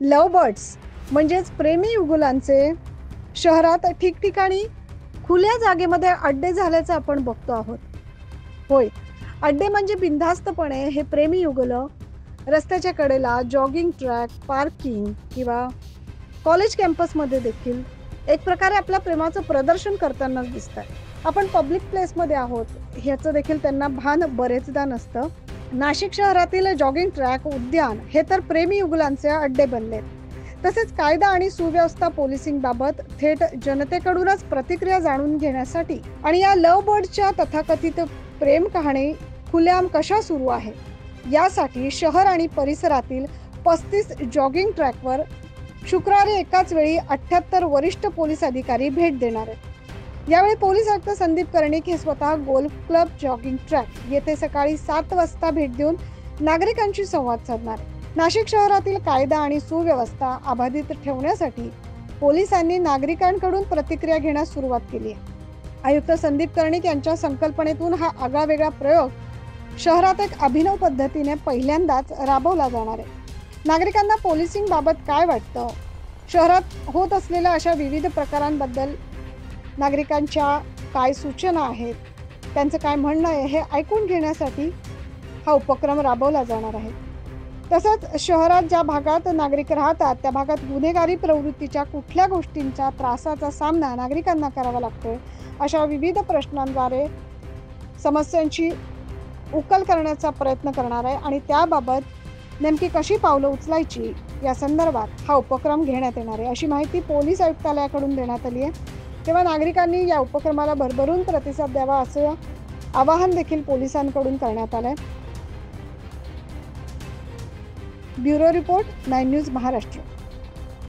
Love birds म्हणजेच प्रेमी युगुलांचे शहरात ठिकठिकाणी खुल्या जागेमध्ये अड्डे झाल्याचं आपण बघतो आहोत. होय, अड्डे म्हणजे बिनधास्तपणे हे प्रेमी युगुल रस्त्याच्या कडेला, जॉगिंग ट्रॅक, पार्किंग किंवा कॉलेज कॅम्पसमध्ये देखील एक प्रकारे आपल्या प्रेमाचं प्रदर्शन करताना दिसत आहे. आपण पब्लिक प्लेसमध्ये आहोत ह्याचं देखील त्यांना भान बरेचदा नसतं. नाशिक शहरातील जॉगिंग ट्रॅक, उद्यान हे तर प्रेमी युगुलांचे अड्डे बनलेत. तसेच कायदा आणि सुव्यवस्था पोलिसिंग बाबत थेट जनतेकडूनच प्रतिक्रिया जाणून घेण्यासाठी आणि या लव्ह बर्डच्या तथाकथित प्रेम कहाणी खुलेआम कशा सुरू आहे यासाठी शहर आणि परिसरातील 35 जॉगिंग ट्रॅकवर शुक्रवारी एकाच वेळी 78 वरिष्ठ पोलीस अधिकारी भेट देणार आहेत. यावेळी पोलीस आयुक्त संदीप कर्णिक हे स्वतः गोल्फ क्लब जॉगिंग ट्रॅक येथे सकाळी 7 वाजता भेट देऊन नागरिकांशी संवाद साधणार. नाशिक शहरातील कायदा आणि सुव्यवस्था अबाधित ठेवण्यासाठी पोलिसांनी नागरिकांकडून प्रतिक्रिया घेण्यास सुरुवात केली आहे. आयुक्त संदीप कर्णिक यांच्या संकल्पनेतून हा आगळावेगळा प्रयोग शहरात एक अभिनव पद्धतीने पहिल्यांदाच राबवला जाणार आहे. नागरिकांना पोलिसिंग बाबत काय वाटतं, शहरात होत असलेल्या अशा विविध प्रकारांबद्दल नागरिकांच्या काय सूचना आहेत, त्यांचं काय म्हणणं आहे हे ऐकून घेण्यासाठी हा उपक्रम राबवला जाणार आहे. तसंच शहरात ज्या भागात नागरिक राहतात त्या भागात गुन्हेगारी प्रवृत्तीच्या कुठल्या गोष्टींचा त्रासाचा सामना नागरिकांना करावा लागतोय अशा विविध प्रश्नांद्वारे समस्यांची उकल करण्याचा प्रयत्न करणार आहे आणि त्याबाबत नेमकी कशी पावलं उचलायची या संदर्भात हा उपक्रम घेण्यात येणार आहे अशी माहिती पोलीस आयुक्तालयाकडून देण्यात आली आहे. तेव्हा नागरिकांनी या उपक्रमाला भरभरून प्रतिसाद द्यावा असं आवाहन देखील पोलिसांकडून करण्यात आलंय. Bureau report 9 news Maharashtra.